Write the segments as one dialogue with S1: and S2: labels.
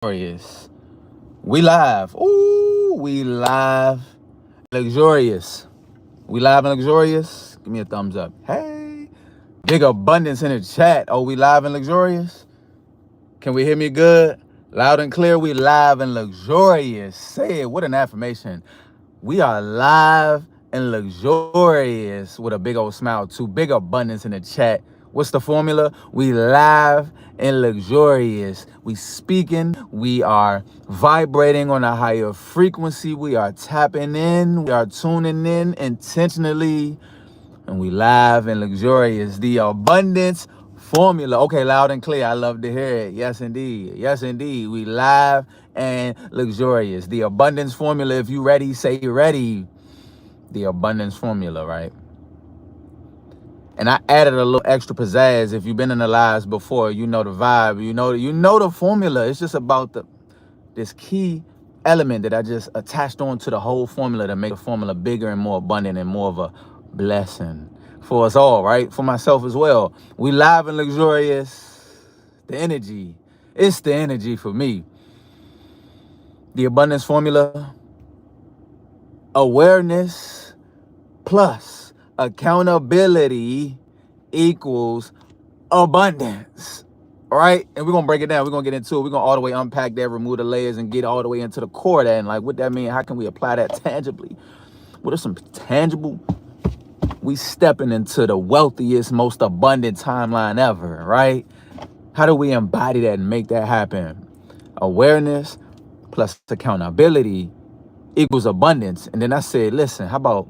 S1: luxurious. We live. Ooh, we live. Luxurious. We live and luxurious. Give me a thumbs up. Hey. Big abundance in the chat. Oh, we live and luxurious? Can we hear me good? Loud and clear. We live and luxurious. Say it. What an affirmation. We are live and luxurious with a big old smile too. Big abundance in the chat. What's the formula? We live and luxurious. We speaking. We are vibrating on a higher frequency. We are tapping in. We are tuning in intentionally. And we live and luxurious. The abundance formula. Okay, loud and clear. I love to hear it. Yes, indeed. Yes, indeed. We live and luxurious. The abundance formula. If you ready, say ready. The abundance formula, right? And I added a little extra pizzazz. If you've been in the lives before, you know the vibe. You know the formula. It's just about this key element that I just attached on to the whole formula to make the formula bigger and more abundant and more of a blessing for us all, right? For myself as well. We live and luxurious. The energy. It's the energy for me. The abundance formula. Awareness plus accountability equals abundance. All right, and we're gonna break it down. We're gonna get into it. We're gonna all the way unpack that, remove the layers, and get all the way into the core of that, and like what that means. How can we apply that tangibly? What are some tangible? We stepping into the wealthiest, most abundant timeline ever, right? How do we embody that and make that happen? Awareness plus accountability equals abundance. And then I said, listen, how about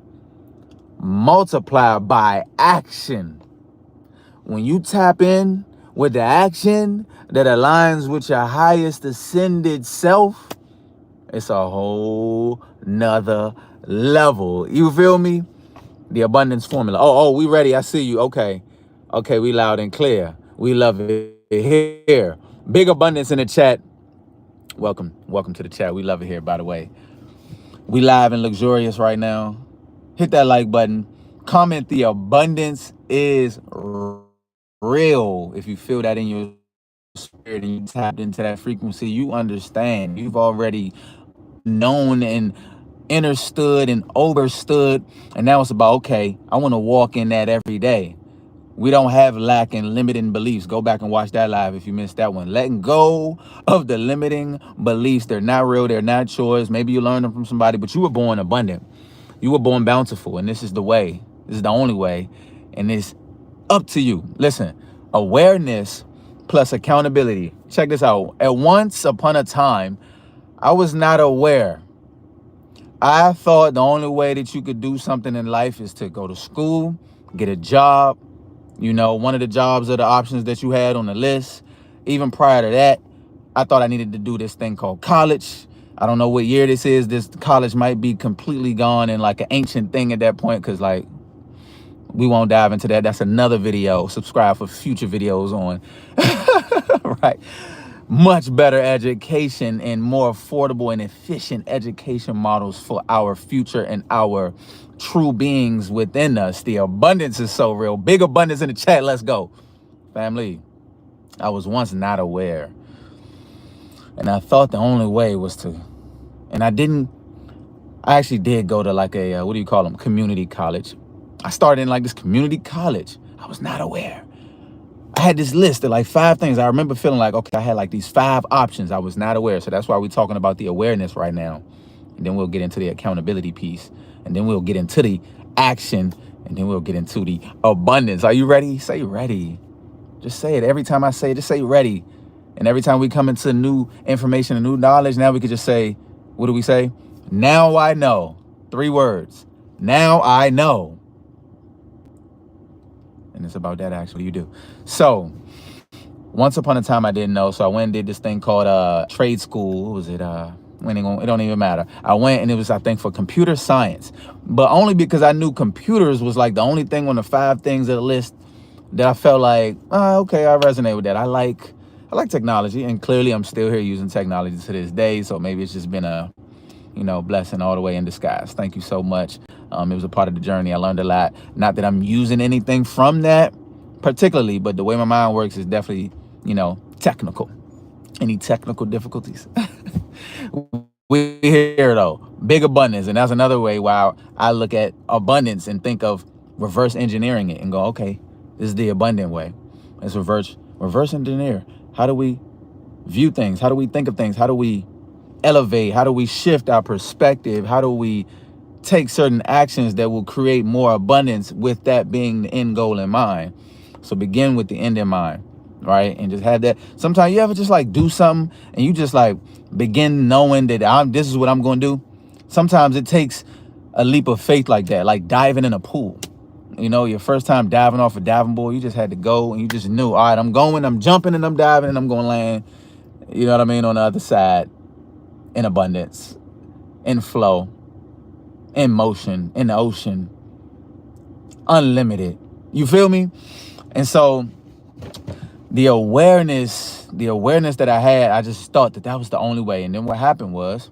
S1: multiply by action? When you tap in with the action that aligns with your highest ascended self, it's a whole nother level. You feel me? The abundance formula. Oh, we ready. I see you. Okay, we loud and clear. We love it here. Big abundance in the chat. Welcome to the chat. We love it here, by the way. We live and luxurious right now. Hit that like button. Comment the abundance is real. If you feel that in your spirit and you tapped into that frequency, you understand. You've already known and understood and overstood. And now it's about, okay, I want to walk in that every day. We don't have lack and limiting beliefs. Go back and watch that live if you missed that one. Letting go of the limiting beliefs. They're not real. They're not yours. Maybe you learned them from somebody, but you were born abundant. You were born bountiful, and this is the way. This is the only way, and it's up to you. Listen, awareness plus accountability. Check this out. At once upon a time, I was not aware. I thought the only way that you could do something in life is to go to school, get a job. You know, one of the jobs or the options that you had on the list. Even prior to that, I thought I needed to do this thing called college. I don't know what year this is. This college might be completely gone and like an ancient thing at that point, because like we won't dive into that. That's another video. Subscribe for future videos on. Right. Much better education and more affordable and efficient education models for our future and our true beings within us. The abundance is so real. Big abundance in the chat. Let's go. Family, I was once not aware. And I thought the only way was to, and I actually did go to like a, what do you call them? Community college. I started in like this community college. I was not aware. I had this list of like 5 things. I remember feeling like, okay, I had like these 5 options. I was not aware. So that's why we're talking about the awareness right now. And then we'll get into the accountability piece. And then we'll get into the action. And then we'll get into the abundance. Are you ready? Say ready. Just say it. Every time I say it, just say ready. And every time we come into new information and new knowledge, now we could just say, what do we say? Now I know. 3 words. Now I know. And it's about that actually you do. So once upon a time I didn't know. So I went and did this thing called trade school. What was it? It don't even matter. I went and it was, I think, for computer science. But only because I knew computers was like the only thing on the 5 things of the list that I felt like, okay, I resonate with that. I like technology, and clearly I'm still here using technology to this day. So maybe it's just been a, blessing all the way in disguise. Thank you so much. It was a part of the journey. I learned a lot. Not that I'm using anything from that particularly, but the way my mind works is definitely, technical. Any technical difficulties? We here though, big abundance, and that's another way why I look at abundance and think of reverse engineering it and go, okay, this is the abundant way. Let's reverse engineer. How do we view things? How do we think of things? How do we elevate? How do we shift our perspective? How do we take certain actions that will create more abundance with that being the end goal in mind? So begin with the end in mind, right? And just have that. Sometimes you ever just like do something and you just like begin knowing that this is what I'm going to do. Sometimes it takes a leap of faith like that, like diving in a pool. You know, your first time diving off a diving board, you just had to go and you just knew, all right, I'm going, I'm jumping and I'm diving and I'm going to land, you know what I mean, on the other side in abundance, in flow, in motion, in the ocean, unlimited. You feel me? And so the awareness that I had, I just thought that was the only way. And then what happened was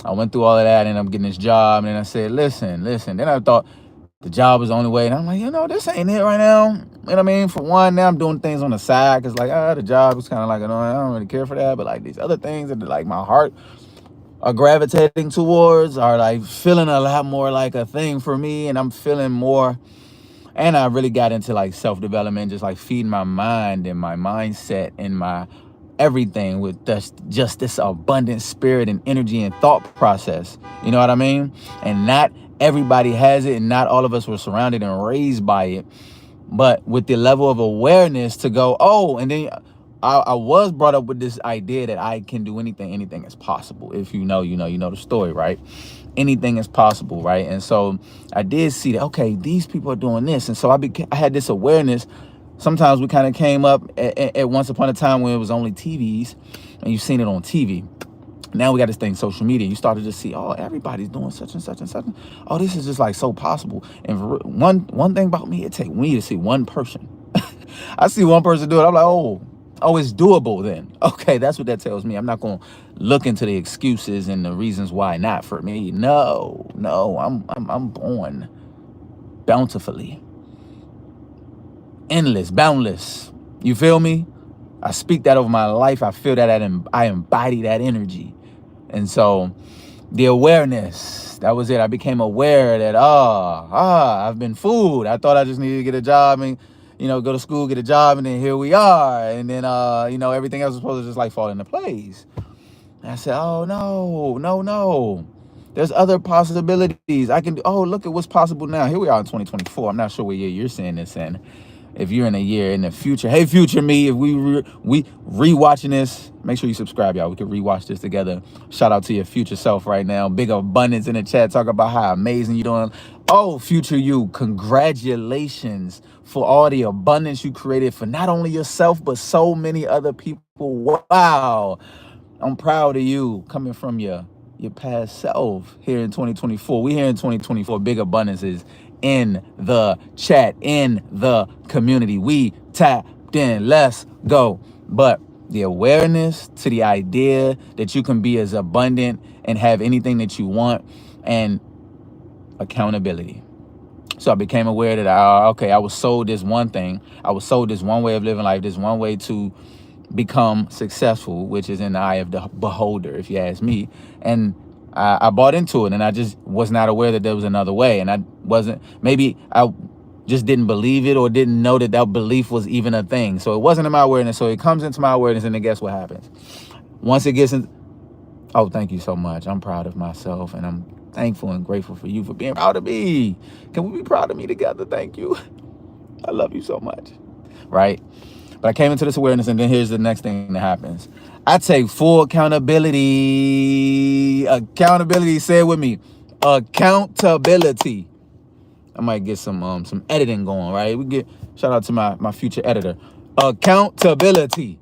S1: I went through all of that and I'm getting this job. And then I said, listen. Then I thought the job was the only way. And I'm like, this ain't it right now. You know what I mean? For one, now I'm doing things on the side because like, the job is kind of like annoying. I don't really care for that. But like these other things that like my heart are gravitating towards are like feeling a lot more like a thing for me. And I'm feeling more. And I really got into like self-development, just like feeding my mind and my mindset and my everything with just this abundant spirit and energy and thought process. You know what I mean? And not everybody has it, and not all of us were surrounded and raised by it. But with the level of awareness to go, and then I was brought up with this idea that I can do anything is possible. If you know the story, right? Anything is possible, right? And so I did see that, okay, these people are doing this. And so I had this awareness. Sometimes we kind of came up at once upon a time when it was only TVs and you've seen it on TV. Now we got this thing, social media. You start to just see, everybody's doing such and such and such. Oh, this is just like so possible. And one thing about me, it takes me to see one person. I see one person do it. I'm like, it's doable then. Okay, that's what that tells me. I'm not going to look into the excuses and the reasons why not for me. No, I'm born bountifully, endless, boundless. You feel me? I speak that over my life. I feel that I embody that energy. And so the awareness, that was it. I became aware that, I've been fooled. I thought I just needed to get a job and, go to school, get a job, and then here we are. And then, everything else was supposed to just like fall into place. And I said, oh, no. There's other possibilities. I can do, look at what's possible now. Here we are in 2024. I'm not sure what year you're seeing this in. If you're in a year in the future, hey, future me, if we rewatching this, make sure you subscribe, y'all. We can rewatch this together. Shout out to your future self right now. Big abundance in the chat. Talk about how amazing you're doing. Oh, future you, congratulations for all the abundance you created for not only yourself, but so many other people. Wow. I'm proud of you coming from your past self here in 2024. We here in 2024. Big abundances in the chat, in the community. We tapped in. Let's go. But the awareness to the idea that you can be as abundant and have anything that you want, and accountability. So I became aware that I was sold this one thing. I was sold this one way of living life, this one way to become successful, which is in the eye of the beholder, if you ask me. And I bought into it, and I just was not aware that there was another way. And maybe I just didn't believe it or didn't know that belief was even a thing. So it wasn't in my awareness. So it comes into my awareness, and then guess what happens? Once it gets in, thank you so much. I'm proud of myself, and I'm thankful and grateful for you for being proud of me. Can we be proud of me together? Thank you. I love you so much. Right? But I came into this awareness, and then here's the next thing that happens. I take full accountability. Accountability, say it with me. Accountability. I might get some editing going, right? Shout out to my future editor. Accountability.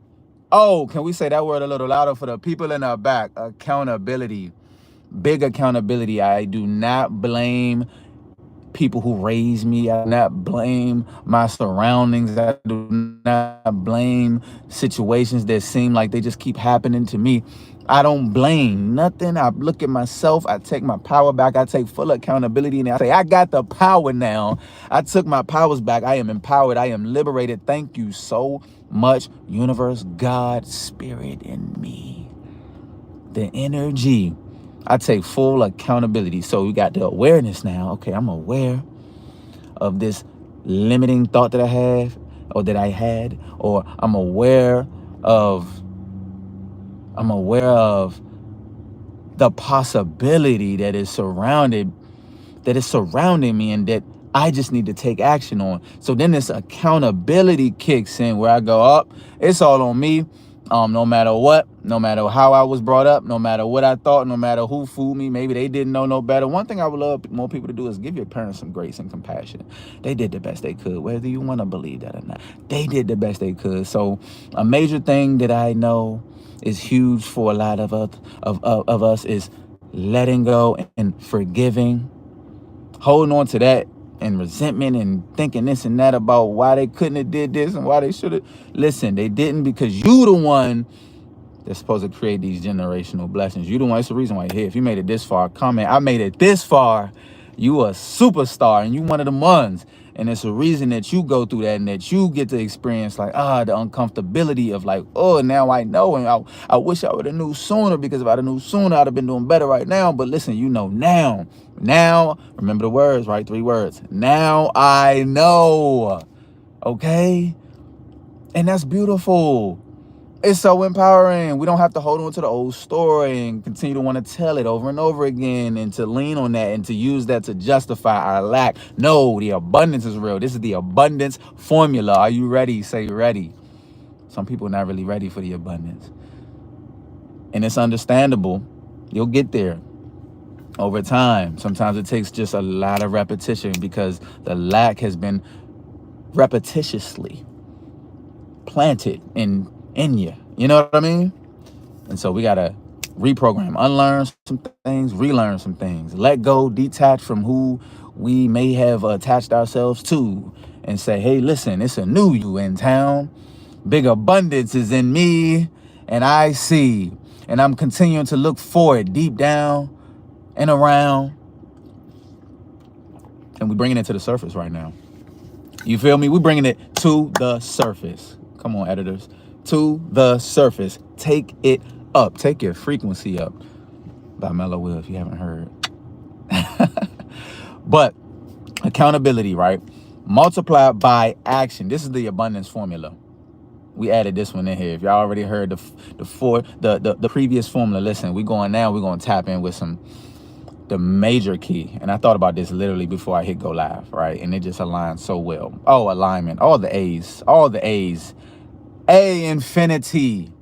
S1: Oh, can we say that word a little louder for the people in the back? Accountability. Big accountability. I do not blame people who raised me. I do not blame my surroundings. I do not blame situations that seem like they just keep happening to me. I don't blame nothing. I look at myself. I take my power back. I take full accountability. And I say, I got the power now. I took my powers back. I am empowered. I am liberated. Thank you so much, universe, God, spirit in me. The energy. I take full accountability. So we got the awareness now. Okay, I'm aware of this limiting thought that I have or that I had, or I'm aware of the possibility that is surrounding me and that I just need to take action on. So then this accountability kicks in where I go, up, it's all on me. No matter what, no matter how I was brought up, no matter what I thought, no matter who fooled me, maybe they didn't know no better. One thing I would love more people to do is give your parents some grace and compassion. They did the best they could, whether you want to believe that or not. They did the best they could. So a major thing that I know is huge for a lot of us is letting go and forgiving, holding on to that and resentment and thinking this and that about why they couldn't have did this and why they should have. Listen, they didn't, because you the one that's supposed to create these generational blessings. You the one. It's the reason why you're here. If you made it this far, comment, I made it this far. You a superstar and you one of the ones. And it's a reason that you go through that and that you get to experience like, the uncomfortability of like, oh, now I know. And I wish I would have knew sooner, because if I'd have knew sooner, I'd have been doing better right now. But listen, you know now. Now, remember the words, right? 3 words. Now I know. Okay? And that's beautiful. It's so empowering. We don't have to hold on to the old story and continue to want to tell it over and over again and to lean on that and to use that to justify our lack. No, the abundance is real. This is the abundance formula. Are you ready? Say ready. Some people are not really ready for the abundance. And it's understandable. You'll get there over time. Sometimes it takes just a lot of repetition because the lack has been repetitiously planted in you. You know what I mean? And so we got to reprogram, unlearn some things, relearn some things, let go, detach from who we may have attached ourselves to, and say, hey, listen, it's a new you in town. Big abundance is in me, and I see. And I'm continuing to look for it deep down and around. And we're bringing it to the surface right now. You feel me? We're bringing it to the surface. Come on, editors. To the surface. Take it up. Take your frequency up. By Mello, if you haven't heard. But accountability, right? Multiplied by action. This is the abundance formula. We added this one in here. If y'all already heard the previous formula, listen, we're going to tap in with the major key. And I thought about this literally before I hit go live, right? And it just aligns so well. Oh, alignment. All the A's. A infinity.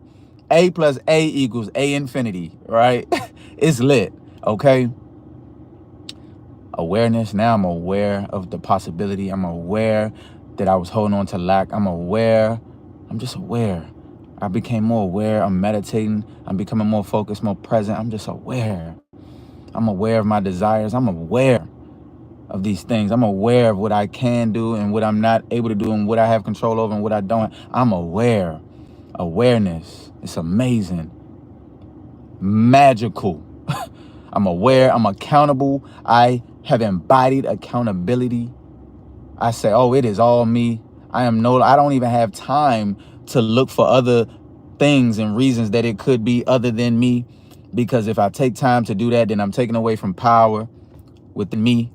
S1: A plus A equals A infinity, right? It's lit, okay? Awareness. Now I'm aware of the possibility. I'm aware that I was holding on to lack. I'm aware. I'm just aware. I became more aware. I'm meditating. I'm becoming more focused, more present. I'm just aware. I'm aware of my desires. I'm aware of these things. I'm aware of what I can do and what I'm not able to do and what I have control over and what I don't. I'm aware. Awareness. It's amazing. Magical. I'm aware. I'm accountable. I have embodied accountability. I say, oh, it is all me. I don't even have time to look for other things and reasons that it could be other than me. Because if I take time to do that, then I'm taking away from power within me.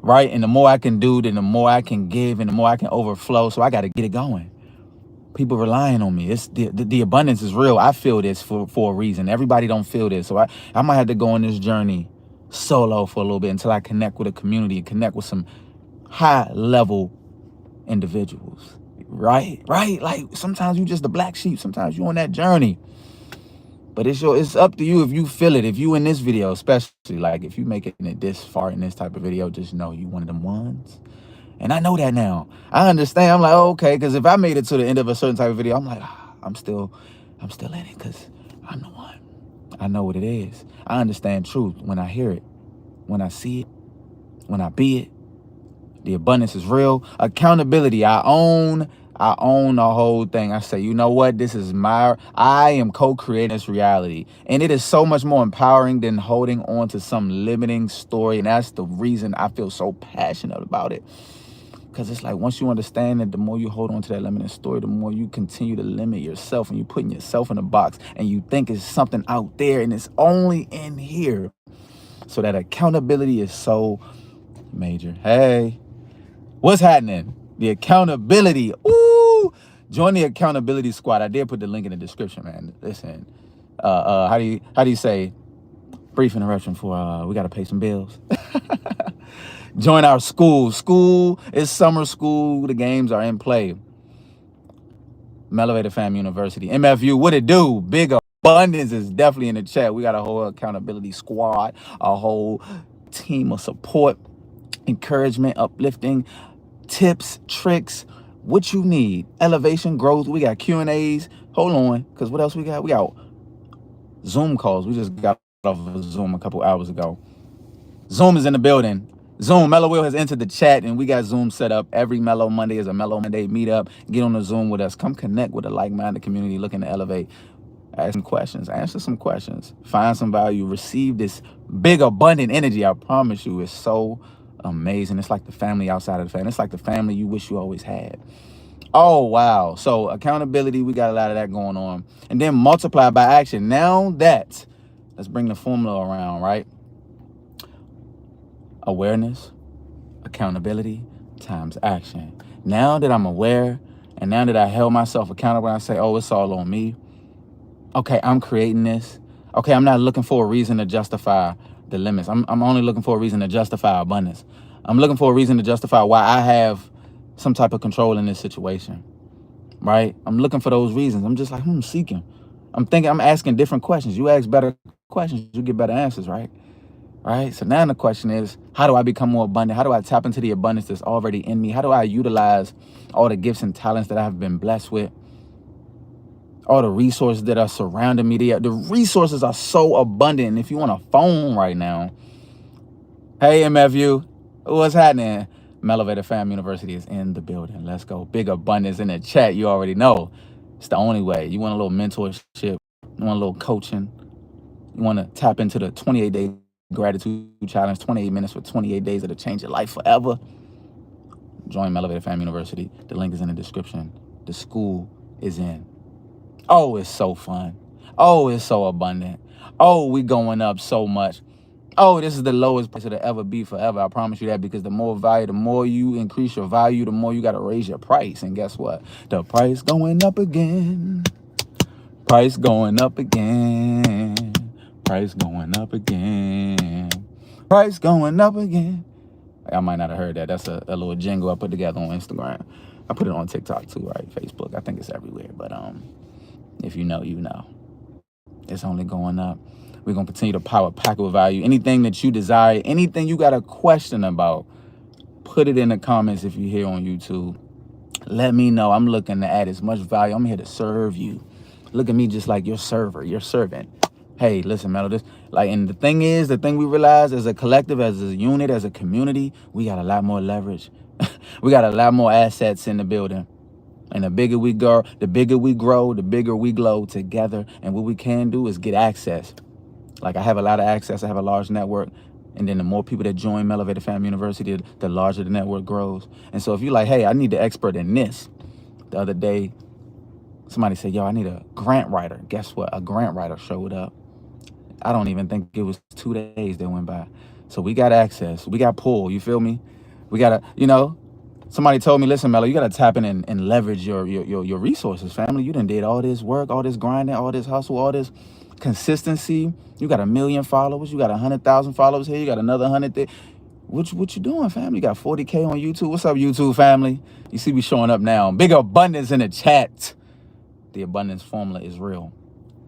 S1: Right? And the more I can do, then the more I can give and the more I can overflow. So I got to get it going. People relying on me. It's the abundance is real. I feel this for a reason. Everybody don't feel this. So I might have to go on this journey solo for a little bit until I connect with a community, connect with some high level individuals. Right? Like sometimes you just the black sheep. Sometimes you on that journey. But it's up to you if you feel it. If you in this video, especially, like if you making it this far in this type of video, just know you one of them ones. And I know that now. I understand. I'm like, oh, okay, because if I made it to the end of a certain type of video, I'm like, I'm still in it because I'm the one. I know what it is. I understand truth when I hear it, when I see it, when I be it. The abundance is real. Accountability. I own I own the whole thing. I say, you know what? I am co-creating this reality. And it is so much more empowering than holding on to some limiting story. And that's the reason I feel so passionate about it. Because it's like, once you understand that, the more you hold on to that limiting story, the more you continue to limit yourself, and you're putting yourself in a box, and you think it's something out there, and it's only in here. So that accountability is so major. Hey, what's happening? The accountability. Ooh, join the accountability squad. I did put the link in the description, man. Listen, how do you say? Brief interruption for we got to pay some bills. Join our school. School is summer school. The games are in play. Mello Fam University. MFU, what it do? Big abundance is definitely in the chat. We got a whole accountability squad, a whole team of support, encouragement, uplifting, tips, tricks, what you need. Elevation, growth. We got Q&As. Hold on, because what else we got? We got Zoom calls. We just got off of Zoom a couple hours ago. Zoom is in the building. Zoom, Mello Will has entered the chat, and we got Zoom set up. Every Mello Monday is a Mello Monday meetup. Get on the Zoom with us. Come connect with a like-minded community looking to elevate. Ask some questions. Answer some questions. Find some value. Receive this big, abundant energy. I promise you, it's so amazing. It's like the family outside of the family. It's like the family you wish you always had. Oh, wow. So accountability, we got a lot of that going on. And then multiply by action. Now that, let's bring the formula around, right? Awareness, accountability times action. Now that I'm aware, and now that I held myself accountable, I say, oh, it's all on me. Okay, I'm creating this. Okay, I'm not looking for a reason to justify the limits. I'm only looking for a reason to justify abundance. I'm looking for a reason to justify why I have some type of control in this situation, right? I'm looking for those reasons. I'm just like, seeking. I'm thinking, I'm asking different questions. You ask better questions, you get better answers, right? Right? So now the question is, how do I become more abundant? How do I tap into the abundance that's already in me? How do I utilize all the gifts and talents that I have been blessed with? All the resources that are surrounding me. The resources are so abundant. And if you want a phone right now, hey, MFU, what's happening? Mello Fam University is in the building. Let's go. Big abundance in the chat. You already know. It's the only way. You want a little mentorship. You want a little coaching. You want to tap into the 28-day gratitude challenge, 28 minutes for 28 days that'll change your life forever. Join Mello Fam University. The link is in the description. The school is in. Oh, it's so fun. Oh, it's so abundant. Oh, we going up so much. Oh, this is the lowest place it'll ever be forever. I promise you that, because the more value, the more you increase your value, the more you got to raise your price. And guess what? The price going up again. Price going up again. Price going up again. Price going up again. I might not have heard that. That's a little jingle I put together on Instagram. I put it on TikTok too, right? Facebook. I think it's everywhere. But if you know, you know. It's only going up. We're going to continue to power pack with value. Anything that you desire, anything you got a question about, put it in the comments if you're here on YouTube. Let me know. I'm looking to add as much value. I'm here to serve you. Look at me just like your server, your servant. Hey, listen, Mello, and the thing we realize as a collective, as a unit, as a community, we got a lot more leverage. We got a lot more assets in the building. And the bigger we grow, the bigger we glow together. And what we can do is get access. Like, I have a lot of access. I have a large network. And then the more people that join Mello Fam University, the larger the network grows. And so if you're like, hey, I need the expert in this. The other day, somebody said, yo, I need a grant writer. Guess what? A grant writer showed up. I don't even think it was 2 days that went by. So we got access. We got pull. You feel me? We got to, somebody told me, listen, Mello, you got to tap in and leverage your resources, family. You done did all this work, all this grinding, all this hustle, all this consistency. You got 1 million followers. You got 100,000 followers here. You got another 100 there. What you doing, family? You got 40K on YouTube. What's up, YouTube family? You see me showing up now. Big abundance in the chat. The abundance formula is real,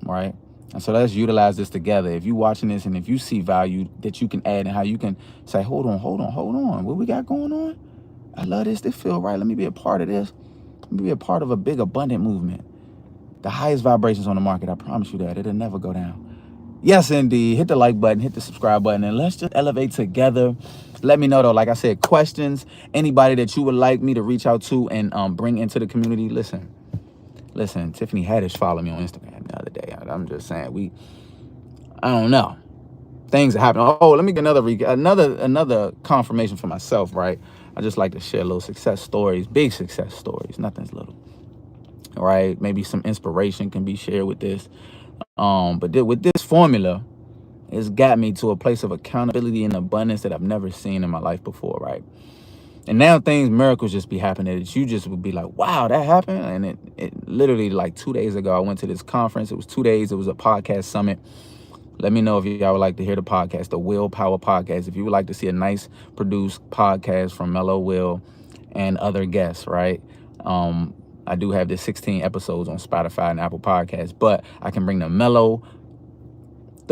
S1: right? And so let's utilize this together. If you watching this and if you see value that you can add and how you can say, hold on. What we got going on? I love this. This feel right. Let me be a part of this. Let me be a part of a big abundant movement. The highest vibrations on the market. I promise you that. It'll never go down. Yes, indeed. Hit the like button, hit the subscribe button, and let's just elevate together. Let me know, though, like I said, questions, anybody that you would like me to reach out to and bring into the community. Listen, Tiffany Haddish followed me on Instagram the other day. I'm just saying, I don't know. Things are happening. Oh, let me get another confirmation for myself, right? I just like to share little success stories, big success stories. Nothing's little, right? Maybe some inspiration can be shared with this. But with this formula, it's got me to a place of accountability and abundance that I've never seen in my life before, right? And now miracles just be happening that you just would be like, wow, that happened. And it literally, like 2 days ago, I went to this conference. It was 2 days. It was a podcast summit. Let me know if y'all would like to hear the podcast, the Willpower Podcast. If you would like to see a nice produced podcast from Mello, Will, and other guests, right? I do have this 16 episodes on Spotify and Apple Podcasts, but I can bring the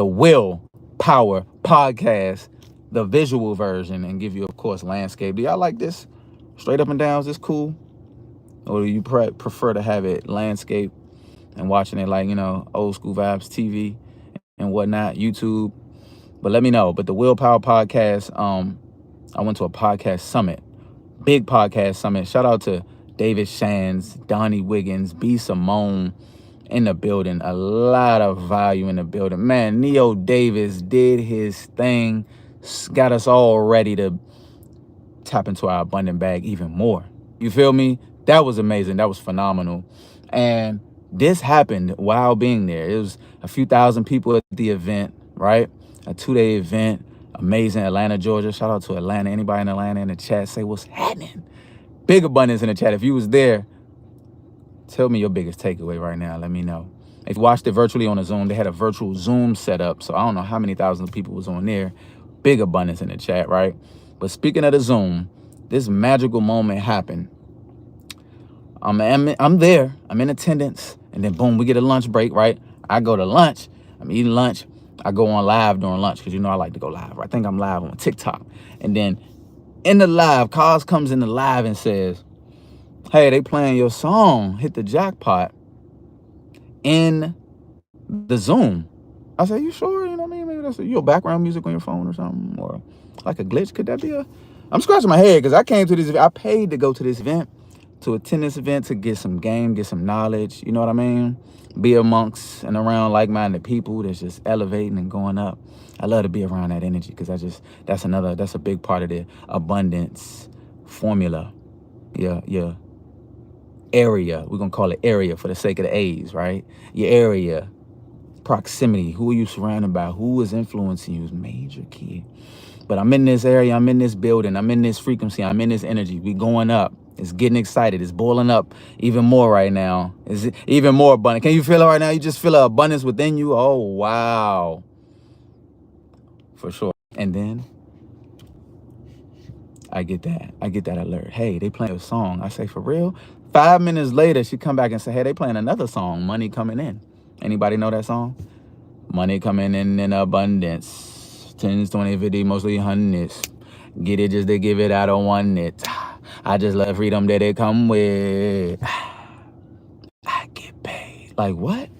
S1: Willpower Podcast, the visual version, and give you, of course, landscape. Do y'all like this? Straight up and down, is this cool? Or do you prefer to have it landscape and watching it like, old school vibes, TV and whatnot, YouTube? But let me know. But the Willpower Podcast, I went to a podcast summit, big podcast summit. Shout out to David Shands, Donnie Wiggins, B. Simone in the building. A lot of value in the building. Man, Neo Davis did his thing, got us all ready to tap into our abundant bag even more. You feel me? That was amazing. That was phenomenal. And this happened while being there. It was a few thousand people at the event, right? A 2-day event. Amazing. Atlanta, Georgia. Shout out to Atlanta. Anybody in Atlanta in the chat, say what's happening. Big abundance in the chat. If you was there, tell me your biggest takeaway right now. Let me know. If you watched it virtually on a Zoom, they had a virtual Zoom set up. So I don't know how many thousands of people was on there. Big abundance in the chat, right? But speaking of the Zoom, this magical moment happened. I'm there. I'm in attendance. And then, boom, we get a lunch break, right? I go to lunch. I'm eating lunch. I go on live during lunch because, I like to go live. I think I'm live on TikTok. And then in the live, Cos comes in the live and says, hey, they playing your song, Hit the Jackpot, in the Zoom. I said, you sure? You know what I mean? Maybe that's your background music on your phone or something, or like a glitch. Could that be I'm scratching my head because I came to this event. I paid to go to this event, to attend this event, to get some game, get some knowledge. You know what I mean? Be amongst and around like-minded people that's just elevating and going up. I love to be around that energy because that's a big part of the abundance formula. Yeah. Area. We're going to call it area for the sake of the A's, right? Your area. Proximity. Who are you surrounded by? Who is influencing you is major key. But I'm in this area. I'm in this building. I'm in this frequency. I'm in this energy. We going up. It's getting excited. It's boiling up even more right now. It's even more abundant. Can you feel it right now? You just feel an abundance within you. Oh, wow. For sure. And then I get that alert. Hey, they playing a song. I say, for real? 5 minutes later, she come back and say, hey, they playing another song, Money Coming In. Anybody know that song? Money coming in abundance. 10s, 20, 50, mostly hundreds. Get it just to give it, I don't want it. I just love freedom that it come with. I get paid. Like what?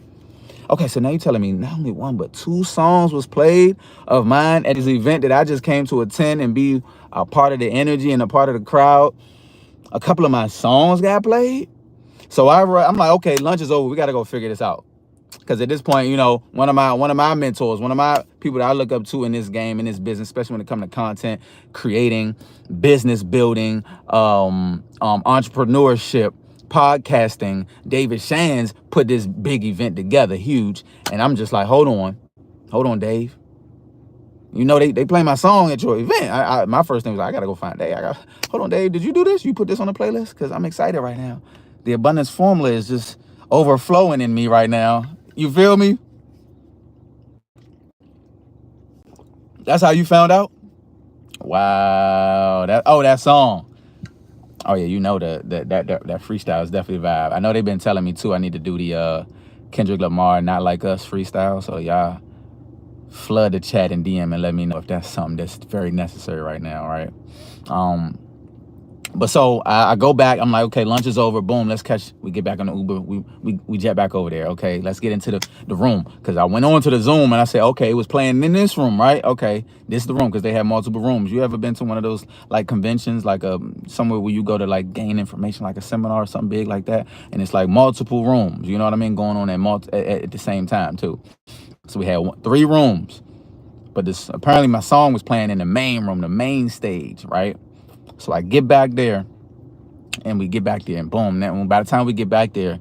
S1: Okay, so now you're telling me not only one, but 2 songs was played of mine at this event that I just came to attend and be a part of the energy and a part of the crowd. A couple of my songs got played. So I'm like, okay, lunch is over. We got to go figure this out. Because at this point, one of my mentors, one of my people that I look up to in this game, in this business, especially when it comes to content, creating, business building, entrepreneurship, podcasting, David Shands put this big event together, huge. And I'm just like, hold on, Dave. They play my song at your event. My first thing was, I got to go find Dave. Hold on, Dave, did you do this? You put this on the playlist? Because I'm excited right now. The abundance formula is just overflowing in me right now. You feel me? That's how you found out? Wow. That song. Oh yeah, that freestyle is definitely a vibe. I know they've been telling me too I need to do the Kendrick Lamar Not Like Us freestyle. So y'all flood the chat and DM and let me know if that's something that's very necessary right now, right? But so I go back. I'm like, okay, lunch is over. Boom, let's catch. We get back on the Uber. We jet back over there. Okay, let's get into the room, because I went on to the Zoom and I said, okay, it was playing in this room, right? Okay, this is the room, because they have multiple rooms. You ever been to one of those like conventions, like somewhere where you go to like gain information, like a seminar or something big like that, and it's like multiple rooms. You know what I mean? Going on at the same time too. So we had 3 rooms, but this apparently my song was playing in the main room, the main stage, right? So I get back there, and we get back there, and boom. Then by the time we get back there,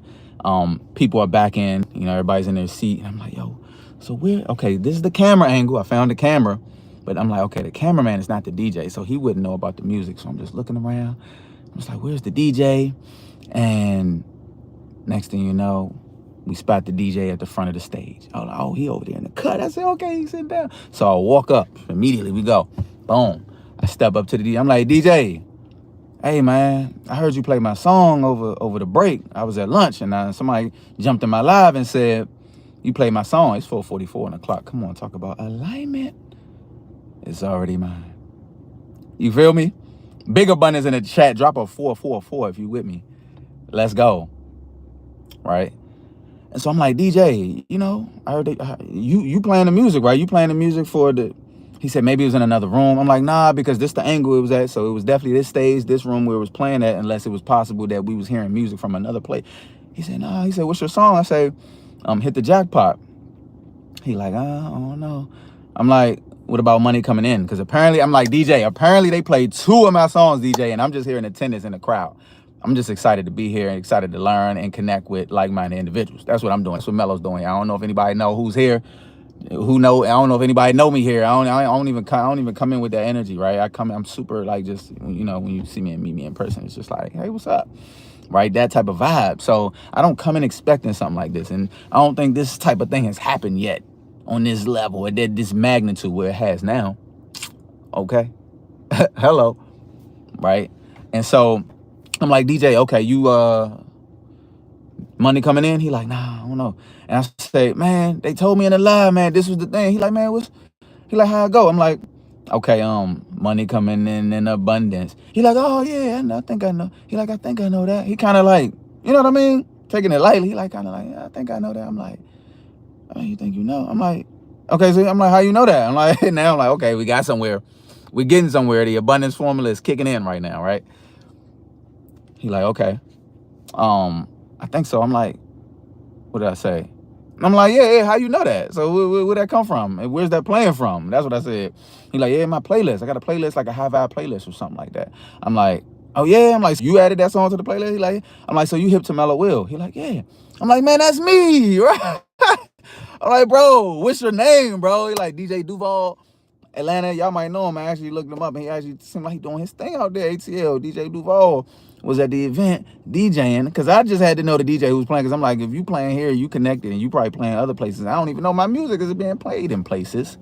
S1: people are back in. You know, everybody's in their seat, and I'm like, yo, so we're okay. This is the camera angle. I found the camera, but I'm like, okay, the cameraman is not the DJ, so he wouldn't know about the music. So I'm just looking around. I'm just like, where's the DJ? And next thing you know, we spot the DJ at the front of the stage. I was like, oh, he over there in the cut. I said, okay, he's sitting down. So I walk up immediately. We go, boom. I step up to the DJ. I'm like, DJ, hey man, I heard you play my song over the break. I was at lunch, and somebody jumped in my live and said, you played my song. It's 4:44 on the clock. Come on, talk about alignment. It's already mine. You feel me? Big abundance in the chat. Drop a 444 if you with me. Let's go. Right? And so I'm like, DJ, you know, I heard you playing the music, right? You playing the music for the... He said maybe it was in another room. I'm like, nah, because this the angle it was at. So it was definitely this stage, this room where it was playing at, unless it was possible that we was hearing music from another place. He said, nah. He said, what's your song? I say, Hit the Jackpot. He like, I don't know. I'm like, what about Money Coming In? Because apparently, I'm like, DJ, apparently they played 2 of my songs, DJ, and I'm just here in attendance in the crowd. I'm just excited to be here and excited to learn and connect with like-minded individuals. That's what I'm doing. That's what Mello's doing. I don't know if anybody know who's here. I don't know if anybody know me here. I don't even come in with that energy, right? I'm super like, just, you know, when you see me and meet me in person, it's just like, hey, what's up? Right? That type of vibe. So I don't come in expecting something like this. And I don't think this type of thing has happened yet on this level, at this magnitude where it has now. Okay. Hello. Right? And so I'm like, DJ, okay, you Money Coming In? He like, nah, I don't know. And I say, man, they told me in the live, man, this was the thing. He like, man, he like, how I go? I'm like, okay, Money Coming In abundance. He like, oh yeah, I think I know. He like, I think I know that. He kind of like, you know what I mean? Taking it lightly. He like, kind of like, yeah, I think I know that. I'm like, oh, you think you know? I'm like, okay, so I'm like, how you know that? I'm like, now I'm like, okay, we got somewhere. We're getting somewhere. The abundance formula is kicking in right now, right? He like, okay. I think so. I'm like, what did I say? I'm like, yeah, how you know that? So where that come from? And where's that playing from? That's what I said. He like, yeah, my playlist. I got a playlist, like a high vibe playlist or something like that. I'm like, oh yeah. I'm like, so you added that song to the playlist? He like, I'm like, so you hip to Mello Will? He like, yeah. I'm like, man, that's me, right? I'm like, bro, what's your name, bro? He like, DJ Duval, Atlanta. Y'all might know him. I actually looked him up, and he actually seemed like he doing his thing out there. ATL, DJ Duval was at the event DJing, because I just had to know the DJ who was playing, because I'm like, if you playing here, you connected, and you probably playing other places. I don't even know my music is being played in places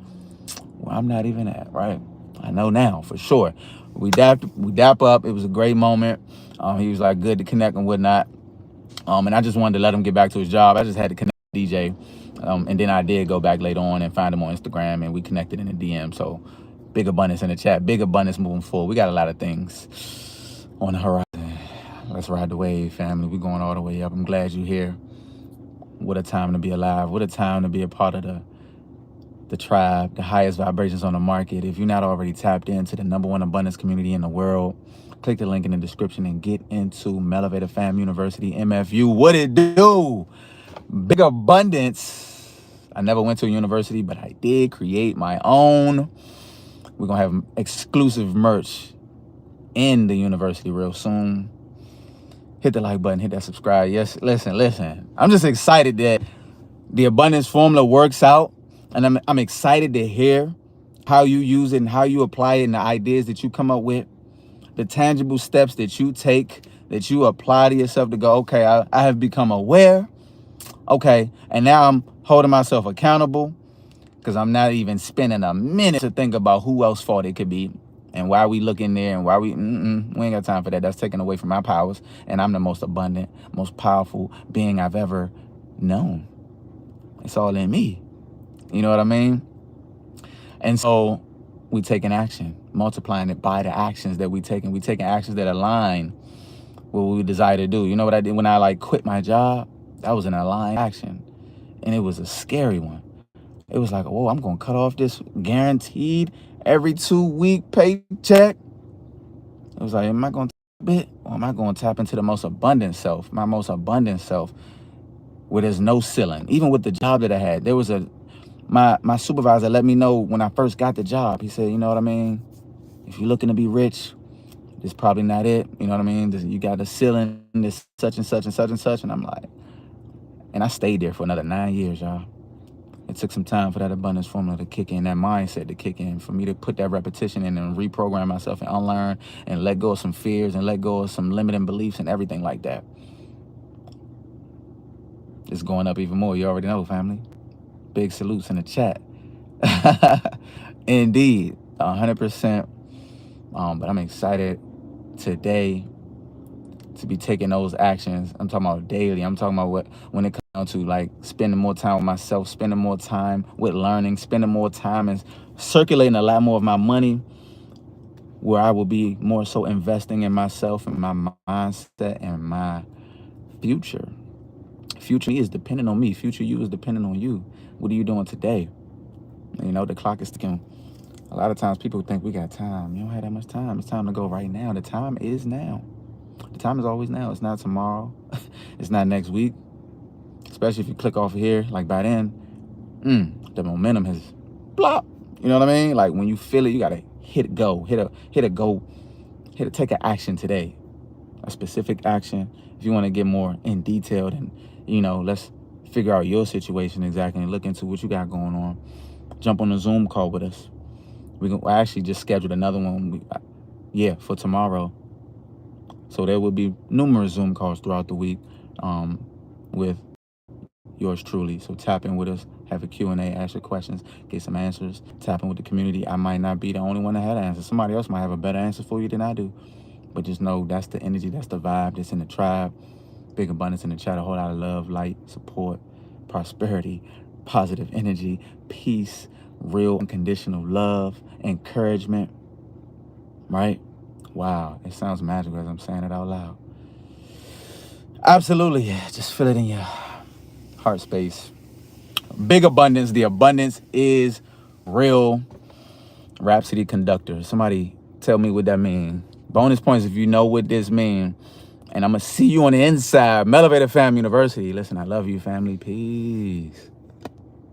S1: where I'm not even at, right? I know now for sure. We dap up. It was a great moment. He was like good to connect and whatnot. And I just wanted to let him get back to his job. I just had to connect with DJ. And then I did go back later on and find him on Instagram, and we connected in the DM. So big abundance in the chat, big abundance moving forward. We got a lot of things on the horizon. Let's ride the wave, family. We're going all the way up. I'm glad you're here. What a time to be alive. What a time to be a part of the tribe, the highest vibrations on the market. If you're not already tapped into the #1 abundance community in the world, click the link in the description and get into Mello Fam University, MFU. What it do? Big abundance. I never went to a university, but I did create my own. We're going to have exclusive merch in the university real soon. Hit the like button, hit that subscribe. Yes, listen. I'm just excited that the abundance formula works out. And I'm excited to hear how you use it and how you apply it and the ideas that you come up with, the tangible steps that you take, that you apply to yourself to go, okay, I have become aware. Okay, and now I'm holding myself accountable, because I'm not even spending a minute to think about who else fault it could be and why we look in there and why we ain't got time for that. That's taken away from my powers, and I'm the most abundant, most powerful being I've ever known. It's all in me. You know what I mean? And so we taking action, multiplying it by the actions that we taking. We taking actions that align with what we desire to do. You know what I did when I like quit my job? That was an aligned action, and it was a scary one. It was like, whoa, I'm gonna cut off this guaranteed every 2-week paycheck. It was like, am I gonna tap it, or am I gonna tap into the most abundant self, my most abundant self, where there's no ceiling? Even with the job that I had, there was my supervisor let me know when I first got the job. He said, you know what I mean? If you're looking to be rich, this probably not it. You know what I mean? You got a ceiling, this such and such and such and such. And I'm like, and I stayed there for another 9 years, y'all. It took some time for that abundance formula to kick in, that mindset to kick in, for me to put that repetition in and reprogram myself and unlearn and let go of some fears and let go of some limiting beliefs and everything like that. It's going up even more. You already know, family. Big salutes in the chat. Indeed, 100%. But I'm excited today to be taking those actions. I'm talking about daily. I'm talking about when it comes down to like spending more time with myself, spending more time with learning, spending more time and circulating a lot more of my money, where I will be more so investing in myself and my mindset and my future. Future me is dependent on me. Future you is dependent on you. What are you doing today? You know, the clock is ticking. A lot of times people think we got time. You don't have that much time. It's time to go right now. The time is now. The time is always now. It's not tomorrow. It's not next week. Especially if you click off of here, like by then, the momentum has blop. You know what I mean? Like when you feel it, you gotta hit go, hit a take an action today, a specific action. If you want to get more in detail, and let's figure out your situation exactly and look into what you got going on. Jump on a Zoom call with us. I actually just scheduled another one. For tomorrow. So there will be numerous Zoom calls throughout the week with yours truly. So tap in with us, have a Q&A, ask your questions, get some answers, tap in with the community. I might not be the only one that had an answer. Somebody else might have a better answer for you than I do. But just know that's the energy, that's the vibe that's in the tribe. Big abundance in the chat, a whole lot of love, light, support, prosperity, positive energy, peace, real unconditional love, encouragement, right? Wow, it sounds magical as I'm saying it out loud. Absolutely, just feel it in your heart space. Big abundance, the abundance is real. Rhapsody conductor, somebody tell me what that means. Bonus points if you know what this means. And I'm going to see you on the inside. Mello Family University. Listen, I love you, family. Peace.